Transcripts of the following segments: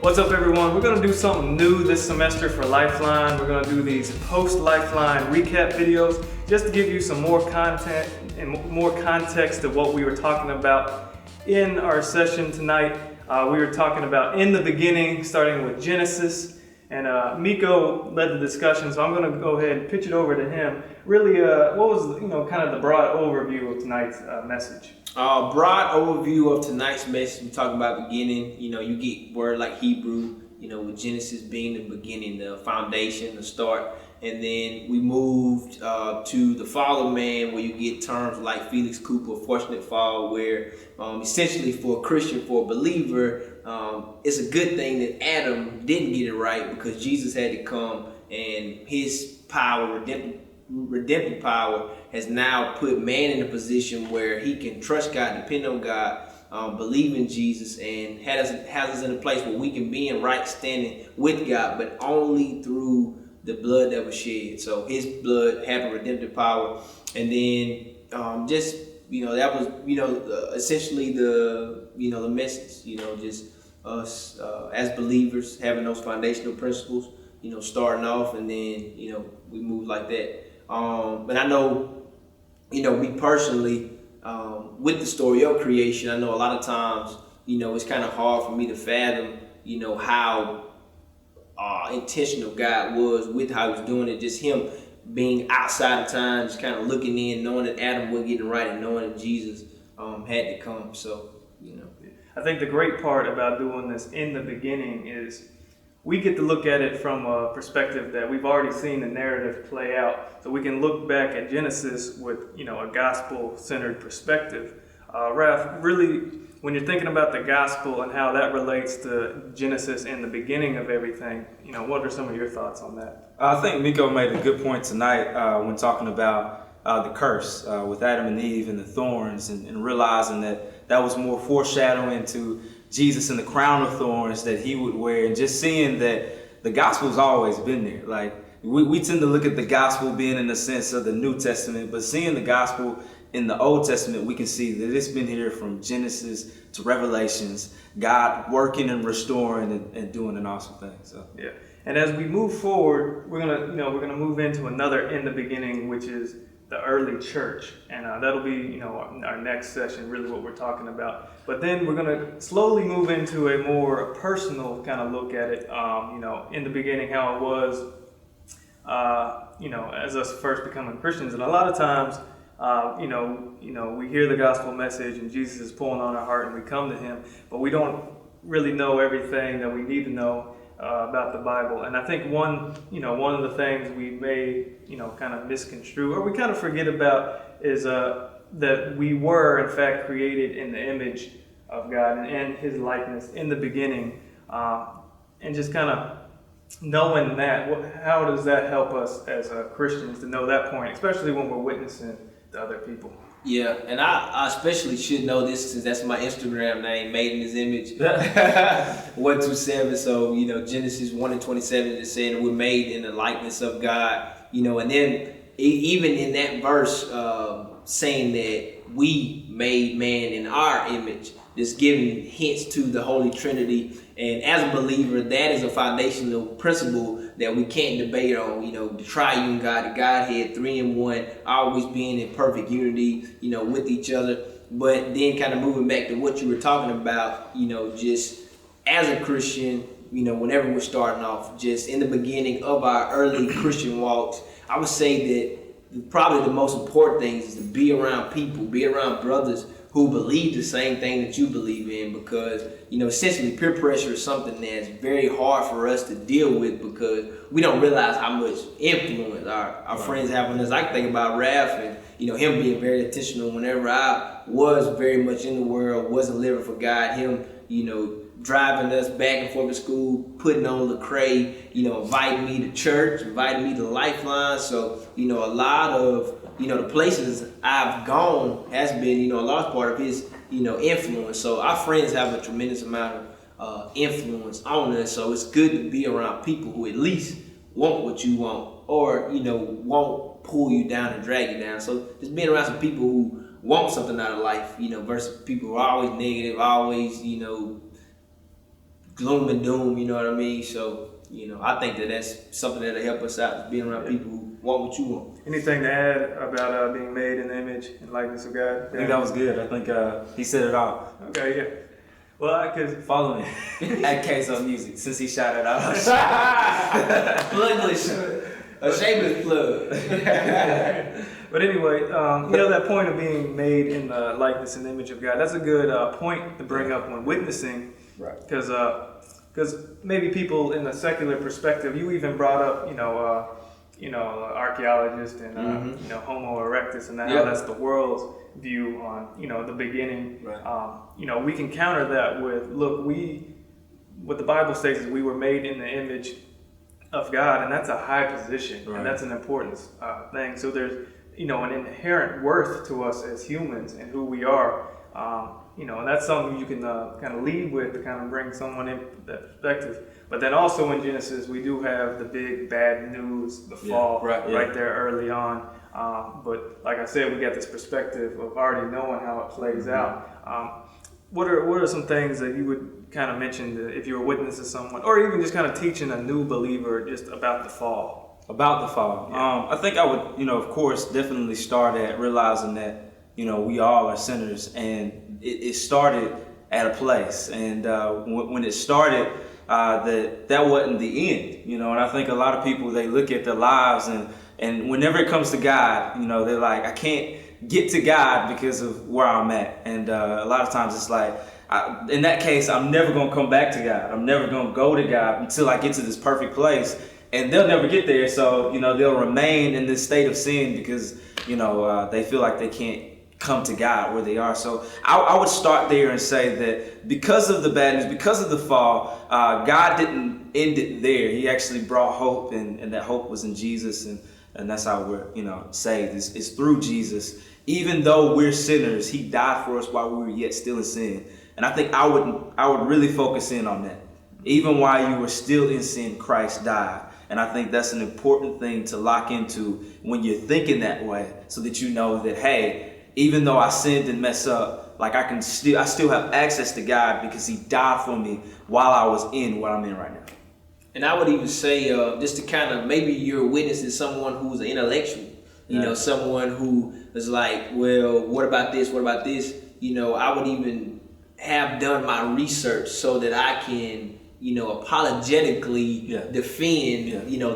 What's up, everyone? We're going to do something new this semester for Lifeline. We're going to do these post-Lifeline recap videos just to give you some more content and more context of what we were talking about in our session tonight. We were talking about in the beginning, starting with Genesis, and Miko led the discussion, so I'm going to go ahead and pitch it over to him. Really, what was kind of the broad overview of tonight's message? Broad overview of tonight's message. We talk about beginning. You get word like Hebrew. With Genesis being the beginning, the foundation, the start, and then we moved to the fall of man, where you get terms like Felix Cooper, fortunate fall, where essentially for a Christian, for a believer, it's a good thing that Adam didn't get it right, because Jesus had to come, and his power, redemptive power, has now put man in a position where he can trust God, depend on God, believe in Jesus, and has us in a place where we can be in right standing with God, but only through the blood that was shed. So his blood had a redemptive power, and then that was essentially the message. Just us as believers having those foundational principles. Starting off, and then we move like that. But I know, me personally, with the story of creation, I know a lot of times, it's kind of hard for me to fathom, how intentional God was with how he was doing it. Just him being outside of time, just kind of looking in, knowing that Adam wasn't getting it right, and knowing that Jesus had to come. So, I think the great part about doing this in the beginning is we get to look at it from a perspective that we've already seen the narrative play out. So we can look back at Genesis with, a gospel-centered perspective. Raph, really, when you're thinking about the gospel and how that relates to Genesis and the beginning of everything, what are some of your thoughts on that? I think Miko made a good point tonight when talking about the curse with Adam and Eve and the thorns, and realizing that was more foreshadowing to Jesus and the crown of thorns that he would wear, and just seeing that the gospel's always been there. Like we tend to look at the gospel being in the sense of the New Testament, but seeing the gospel in the Old Testament, we can see that it's been here from Genesis to Revelations, God working and restoring and doing an awesome thing. So yeah, and as we move forward, we're gonna move into another in the beginning, which is the early church, and that'll be our next session, really what we're talking about. But then we're gonna slowly move into a more personal kind of look at it. In the beginning, how it was, as us first becoming Christians, and a lot of times, we hear the gospel message and Jesus is pulling on our heart, and we come to Him, but we don't really know everything that we need to know about the Bible. And I think one of the things we may, kind of misconstrue, or we kind of forget about, is that we were, in fact, created in the image of God and His likeness in the beginning. And just kind of knowing that, how does that help us as Christians to know that point, especially when we're witnessing to other people? Yeah, and I especially should know this, since that's my Instagram name, Made in His Image, 127. So, Genesis 1:27 is saying we're made in the likeness of God, and then even in that verse, saying that we made man in our image, just giving hints to the Holy Trinity. And as a believer, that is a foundational principle that we can't debate on. The triune God, the Godhead, 3 in 1, always being in perfect unity, with each other. But then kind of moving back to what you were talking about, just as a Christian, whenever we're starting off, just in the beginning of our early Christian walks, I would say that probably the most important thing is to be around people, be around brothers who believe the same thing that you believe in, because essentially peer pressure is something that's very hard for us to deal with, because we don't realize how much influence our friends have on us. I can think about Raph and him being very intentional whenever I was very much in the world, wasn't living for God, him driving us back and forth to school, putting on Lecrae, inviting me to church, inviting me to Lifeline. So a lot of the places I've gone has been, a large part of his, influence. So our friends have a tremendous amount of influence on us. So it's good to be around people who at least want what you want, or, won't pull you down and drag you down. So just being around some people who want something out of life, versus people who are always negative, always, gloom and doom, you know what I mean? So, I think that's something that'll help us out, being around people who want what you want. Anything to add about being made in the image and likeness of God? I think that was good. I think he said it all. Okay, yeah. Well, because Follow me at K-Zoe Music since he shouted out. Plugless. A shameless plug. But anyway, that point of being made in the likeness and image of God, that's a good point to bring up when witnessing. Right. Because maybe people in a secular perspective, you even brought up, archaeologists and, Homo erectus and how that's the world's view on, the beginning. Right. We can counter that with, look, what the Bible states is we were made in the image of God, and that's a high position, right. And that's an important thing. So there's, an inherent worth to us as humans and who we are. And that's something you can kind of lead with to kind of bring someone in that perspective. But then also in Genesis, we do have the big bad news, the fall, right there early on. But like I said, we got this perspective of already knowing how it plays out. What are some things that you would kind of mention if you were witnessing someone, or even just kind of teaching a new believer just about the fall? About the fall. Yeah. I think I would, of course, definitely start at realizing that, we all are sinners, and it started at a place. And when it started, that wasn't the end, and I think a lot of people, they look at their lives and whenever it comes to God, they're like, I can't get to God because of where I'm at. And a lot of times it's like, in that case, I'm never going to come back to God. I'm never going to go to God until I get to this perfect place. And they'll never get there. So, they'll remain in this state of sin because, they feel like they can't come to God where they are. So I would start there and say that because of the bad news, because of the fall, God didn't end it there. He actually brought hope, and that hope was in Jesus. And that's how we're, saved. It's through Jesus. Even though we're sinners, he died for us while we were yet still in sin. And I think I would really focus in on that. Even while you were still in sin, Christ died. And I think that's an important thing to lock into when you're thinking that way, so that you know that, hey, even though I sinned and messed up, like I still have access to God because he died for me while I was in what I'm in right now. And I would even say, just to kind of, maybe you're witnessing someone who's an intellectual, someone who is like, well, what about this? What about this? I would even have done my research so that I can, apologetically defend,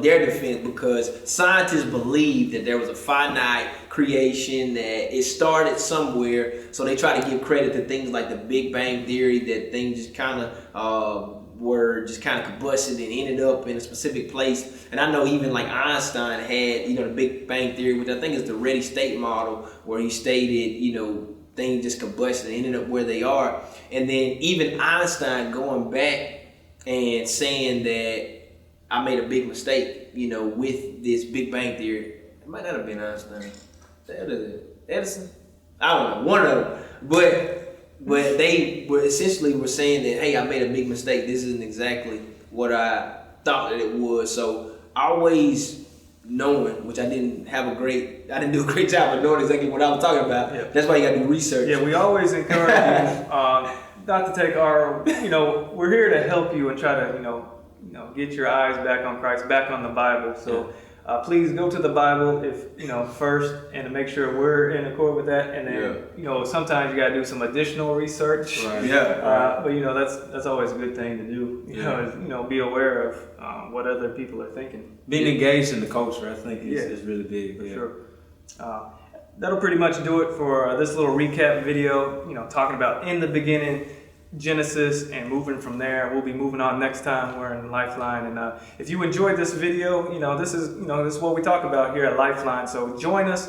their defense, because scientists believe that there was a finite creation, that it started somewhere. So they try to give credit to things like the Big Bang Theory, that things just kind of were just kind of combusted and ended up in a specific place. And I know even like Einstein had, the Big Bang Theory, which I think is the ready state model, where he stated, things just combusted and ended up where they are. And then even Einstein going back and saying that I made a big mistake, with this Big Bang Theory. It might not have been Einstein. Edison? I don't know, one of them. But they were essentially saying that, hey, I made a big mistake. This isn't exactly what I thought that it was. So always knowing, which I didn't do a great job of knowing exactly what I was talking about. Yeah. That's why you got to do research. Yeah, we always encourage you not to take we're here to help you and try to, get your eyes back on Christ, back on the Bible. So please go to the Bible first, and to make sure we're in accord with that. And then, sometimes you got to do some additional research. Right. But that's always a good thing to do. Be aware of what other people are thinking. Being engaged in the culture, I think, is really big. For sure. That'll pretty much do it for this little recap video. Talking about in the beginning, Genesis, and moving from there. We'll be moving on next time. We're in Lifeline, and if you enjoyed this video, this is what we talk about here at Lifeline. So join us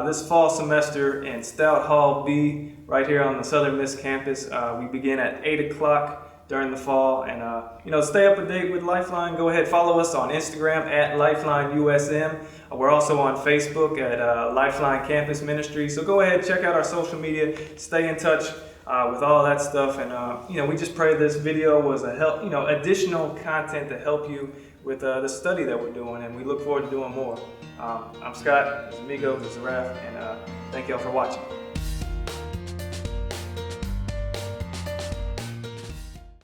this fall semester in Stout Hall B, right here on the Southern Miss campus. We begin at 8 o'clock during the fall, and stay up to date with Lifeline. Go ahead, follow us on Instagram at LifelineUSM. We're also on Facebook at Lifeline Campus Ministry. So go ahead, check out our social media, stay in touch with all that stuff, and we just pray this video was a help, additional content to help you with the study that we're doing, and we look forward to doing more. I'm Scott, this is Migo, this is Raph, and thank y'all for watching.